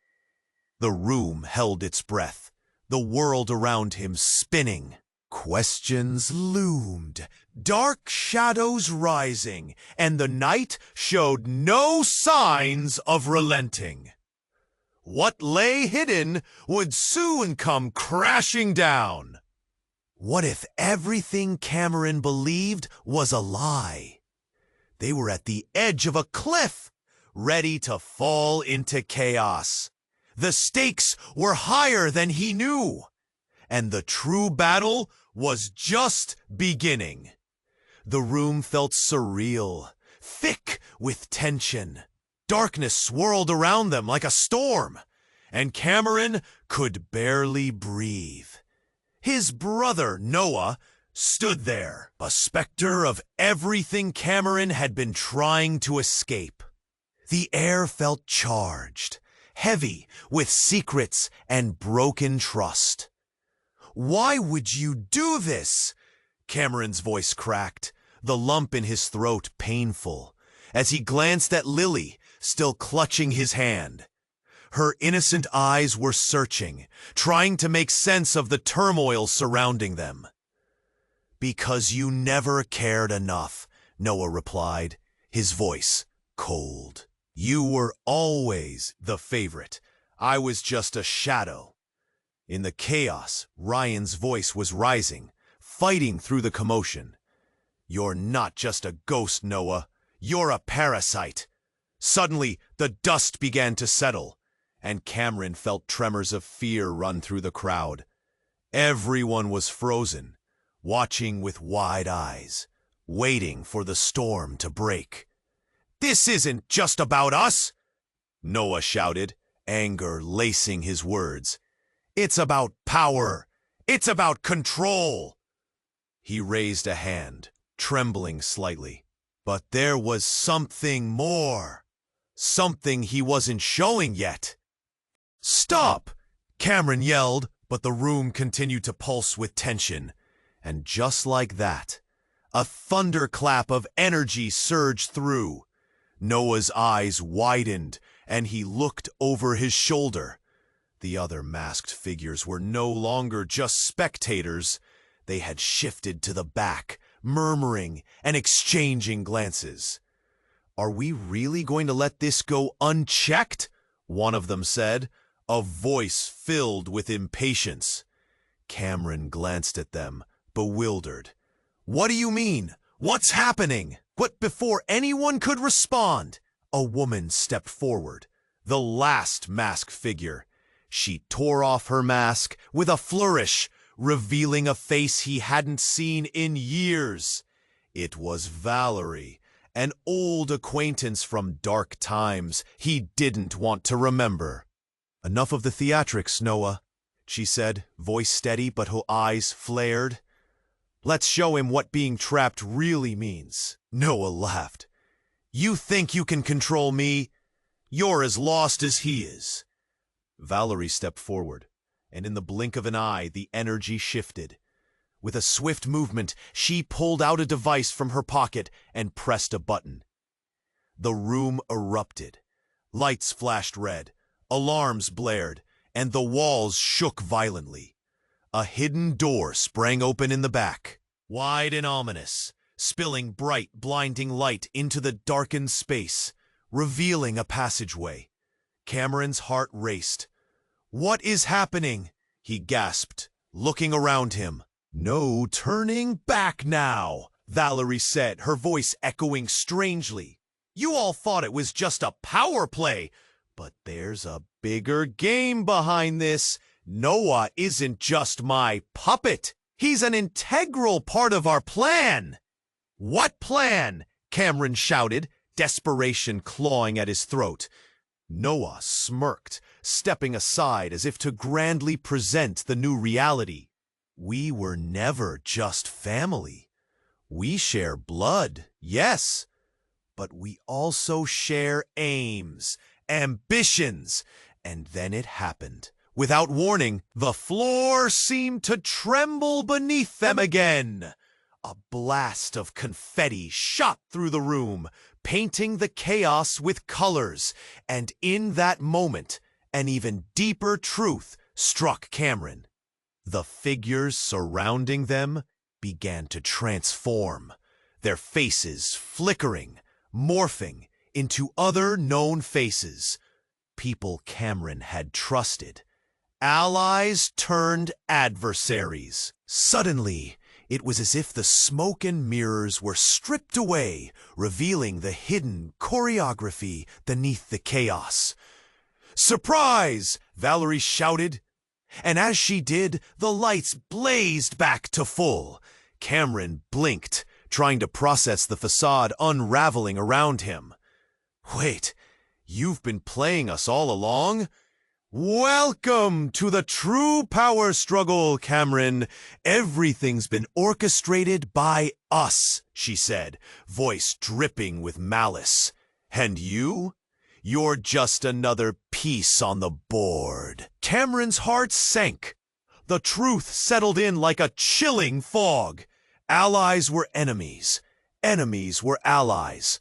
The room held its breath, the world around him spinning. Questions loomed, dark shadows rising, and the night showed no signs of relenting. What lay hidden would soon come crashing down. What if everything Cameron believed was a lie? They were at the edge of a cliff, ready to fall into chaos. The stakes were higher than he knew, and the true battle was just beginning. The room felt surreal, thick with tension. Darkness swirled around them like a storm, and Cameron could barely breathe. His brother, Noah, stood there, a specter of everything Cameron had been trying to escape. The air felt charged, heavy with secrets and broken trust. "Why would you do this?" Cameron's voice cracked, the lump in his throat painful, as he glanced at Lily, still clutching his hand. Her innocent eyes were searching, trying to make sense of the turmoil surrounding them. "Because you never cared enough," Noah replied, his voice cold. "You were always the favorite. I was just a shadow." In the chaos, Ryan's voice was rising, fighting through the commotion. "You're not just a ghost, Noah. You're a parasite." Suddenly, the dust began to settle, and Cameron felt tremors of fear run through the crowd. Everyone was frozen, watching with wide eyes, waiting for the storm to break. "This isn't just about us!" Noah shouted, anger lacing his words. "It's about power. It's about control." He raised a hand, trembling slightly. But there was something more. Something he wasn't showing yet. "Stop!" Cameron yelled, but the room continued to pulse with tension. And just like that, a thunderclap of energy surged through. Noah's eyes widened, and he looked over his shoulder. The other masked figures were no longer just spectators. They had shifted to the back, murmuring and exchanging glances. "Are we really going to let this go unchecked?" one of them said, a voice filled with impatience. Cameron glanced at them, bewildered. "What do you mean? What's happening?" But before anyone could respond, A woman stepped forward, the last masked figure. She tore off her mask with a flourish, revealing a face he hadn't seen in years. It was Valerie, an old acquaintance from dark times he didn't want to remember. "Enough of the theatrics, Noah," she said, voice steady but her eyes flared. "Let's show him what being trapped really means." Noah laughed. "You think you can control me? You're as lost as he is." Valerie stepped forward, and in the blink of an eye the energy shifted. With a swift movement, she pulled out a device from her pocket and pressed a button. The room erupted. Lights flashed red, alarms blared, and the walls shook violently. A hidden door sprang open in the back, wide and ominous, spilling bright, blinding light into the darkened space, revealing a passageway. Cameron's heart raced. "What is happening?" he gasped, looking around him. "No turning back now," Valerie said, her voice echoing strangely. "You all thought it was just a power play, but there's a bigger game behind this. Noah isn't just my puppet. He's an integral part of our plan." "What plan?" Cameron shouted, desperation clawing at his throat. Noah smirked, stepping aside as if to grandly present the new reality. "We were never just family. We share blood, yes, but we also share aims, ambitions." And then it happened. Without warning, the floor seemed to tremble beneath them again. A blast of confetti shot through the room, painting the chaos with colors, and in that moment, an even deeper truth struck Cameron. The figures surrounding them began to transform, their faces flickering, morphing into other known faces. People Cameron had trusted. Allies turned adversaries. Suddenly, it was as if the smoke and mirrors were stripped away, revealing the hidden choreography beneath the chaos. "Surprise!" Valerie shouted. And as she did, the lights blazed back to full. Cameron blinked, trying to process the facade unraveling around him. "Wait, you've been playing us all along? Welcome to the true power struggle, Cameron. Everything's been orchestrated by us," she said, voice dripping with malice. "And you? You're just another piece on the board." Cameron's heart sank. The truth settled in like a chilling fog. Allies were enemies. Enemies were allies.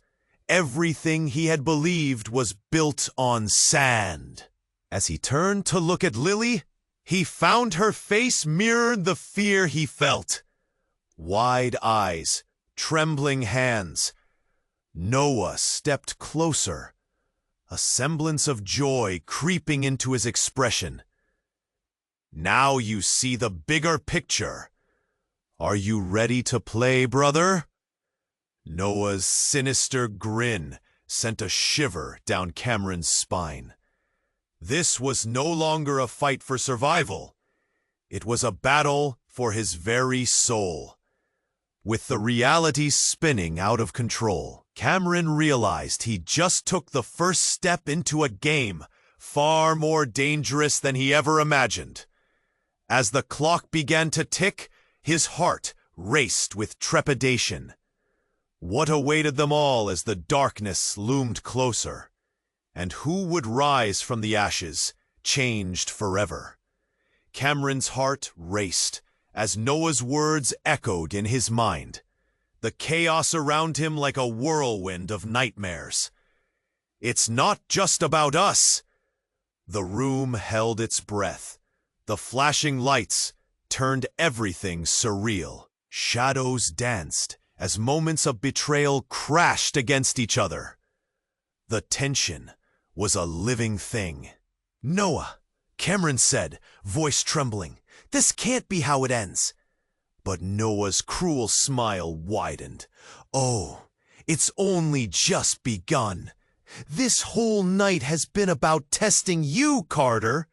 Everything he had believed was built on sand. As he turned to look at Lily, he found her face mirrored the fear he felt. Wide eyes, trembling hands. Noah stepped closer, a semblance of joy creeping into his expression. "Now you see the bigger picture. Are you ready to play, brother?" Noah's sinister grin sent a shiver down Cameron's spine. This was no longer a fight for survival. It was a battle for his very soul. With the reality spinning out of control, Cameron realized he just took the first step into a game far more dangerous than he ever imagined. As the clock began to tick, his heart raced with trepidation. What awaited them all as the darkness loomed closer? And who would rise from the ashes, changed forever? Cameron's heart raced as Noah's words echoed in his mind, the chaos around him like a whirlwind of nightmares. "It's not just about us." The room held its breath. The flashing lights turned everything surreal. Shadows danced as moments of betrayal crashed against each other. The tension was a living thing. "Noah," Cameron said, voice trembling, "this can't be how it ends." But Noah's cruel smile widened. "Oh, it's only just begun. This whole night has been about testing you, Carter.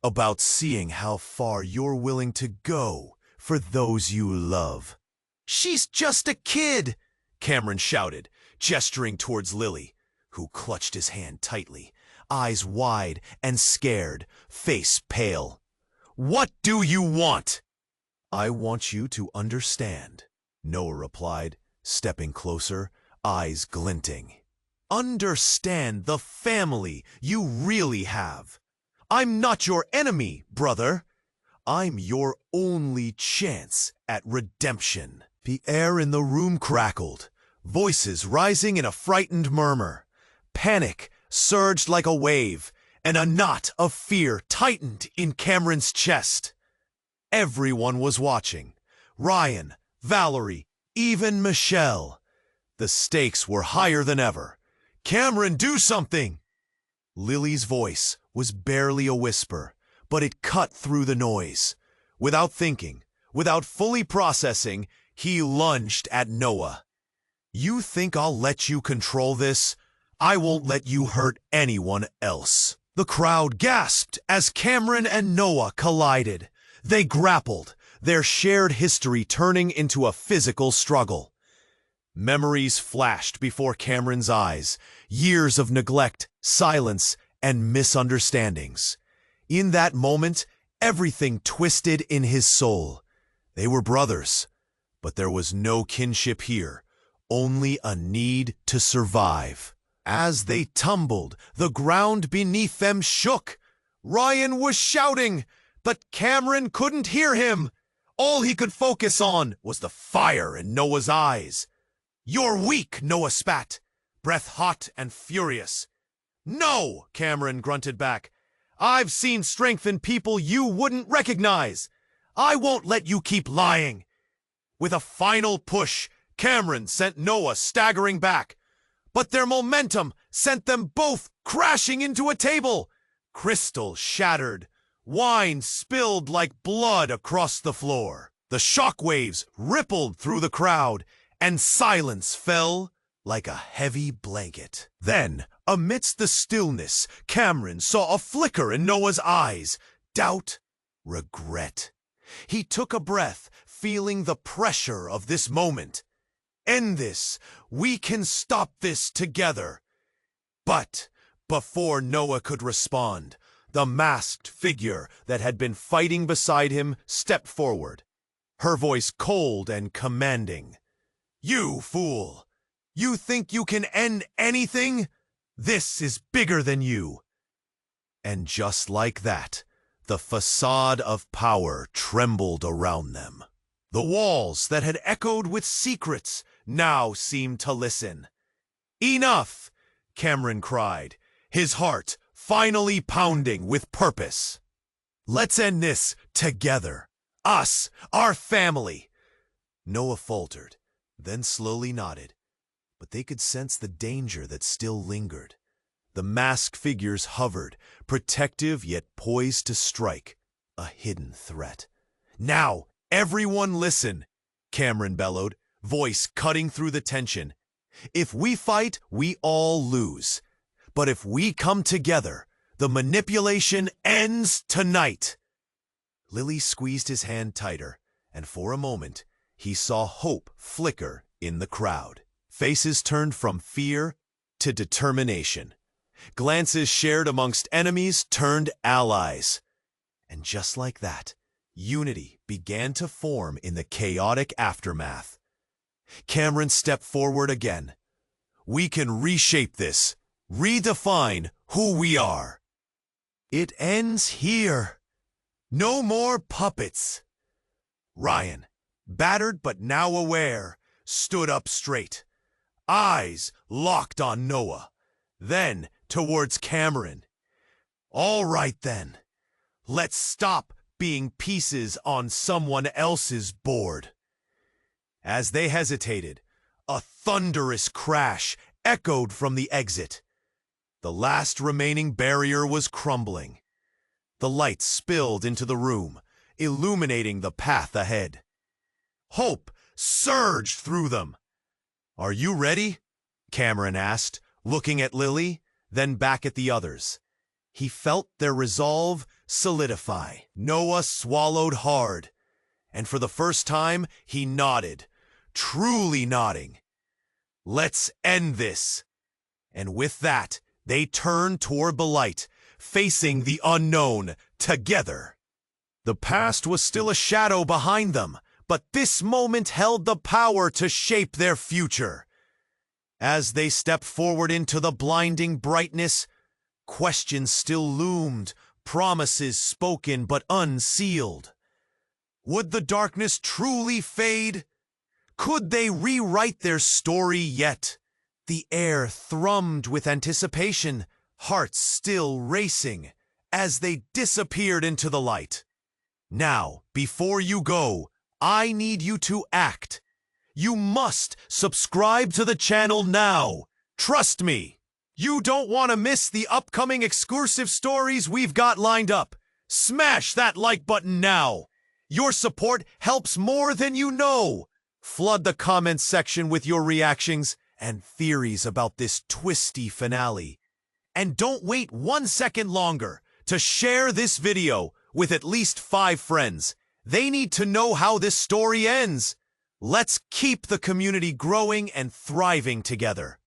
About seeing how far you're willing to go for those you love. She's just a kid, Cameron shouted, gesturing towards Lily, who clutched his hand tightly, eyes wide and scared, face pale. What do you want? I want you to understand, Noah replied, stepping closer, eyes glinting. Understand the family you really have. I'm not your enemy, brother. I'm your only chance at redemption. The air in the room crackled, voices rising in a frightened murmur. Panic surged like a wave, and a knot of fear tightened in Cameron's chest. Everyone was watching. Ryan, Valerie, even Michelle. The stakes were higher than ever. Cameron, do something! Lily's voice was barely a whisper, but it cut through the noise. Without thinking, without fully processing, he lunged at Noah. You think I'll let you control this? I won't let you hurt anyone else. The crowd gasped as Cameron and Noah collided. They grappled, their shared history turning into a physical struggle. Memories flashed before Cameron's eyes, years of neglect, silence, and misunderstandings. In that moment, everything twisted in his soul. They were brothers, but there was no kinship here, only a need to survive. As they tumbled, the ground beneath them shook. Ryan was shouting, but Cameron couldn't hear him. All he could focus on was the fire in Noah's eyes. You're weak, Noah spat, breath hot and furious. No, Cameron grunted back. I've seen strength in people you wouldn't recognize. I won't let you keep lying. With a final push, Cameron sent Noah staggering back. But their momentum sent them both crashing into a table. Crystal shattered. Wine spilled like blood across the floor. The shockwaves rippled through the crowd, and silence fell like a heavy blanket. Then, amidst the stillness, Cameron saw a flicker in Noah's eyes. Doubt, regret. He took a breath, feeling the pressure of this moment. End this. We can stop this together. But before Noah could respond, the masked figure that had been fighting beside him stepped forward, her voice cold and commanding. You fool! You think you can end anything? This is bigger than you. And just like that, the facade of power trembled around them. The walls that had echoed with secrets now seemed to listen. Enough! Cameron cried, his heart finally pounding with purpose. Let's end this together. Us, our family. Noah faltered, then slowly nodded, but they could sense the danger that still lingered. The masked figures hovered, protective yet poised to strike, a hidden threat. Now, everyone listen, Cameron bellowed, voice cutting through the tension. If we fight, we all lose. But if we come together, the manipulation ends tonight. Lily squeezed his hand tighter, and for a moment, he saw hope flicker in the crowd. Faces turned from fear to determination. Glances shared amongst enemies turned allies. And just like that, unity began to form in the chaotic aftermath. Cameron stepped forward again. We can reshape this, redefine who we are. It ends here. No more puppets. Ryan, battered but now aware, stood up straight. Eyes locked on Noah, then towards Cameron. All right then, let's stop being pieces on someone else's board. As they hesitated, a thunderous crash echoed from the exit. The last remaining barrier was crumbling. The lights spilled into the room, illuminating the path ahead. Hope surged through them. Are you ready? Cameron asked, looking at Lily, then back at the others. He felt their resolve solidify. Noah swallowed hard, and for the first time, he nodded, truly nodding. Let's end this. And with that, they turned toward the light, facing the unknown together. The past was still a shadow behind them, but this moment held the power to shape their future. As they stepped forward into the blinding brightness, questions still loomed, promises spoken but unsealed. Would the darkness truly fade? Could they rewrite their story yet? The air thrummed with anticipation, hearts still racing, as they disappeared into the light. Now, before you go, I need you to act. You must subscribe to the channel now. Trust me. You don't want to miss the upcoming exclusive stories we've got lined up. Smash that like button now. Your support helps more than you know. Flood the comments section with your reactions and theories about this twisty finale. And don't wait 1 second longer to share this video with at least 5 friends. They need to know how this story ends. Let's keep the community growing and thriving together.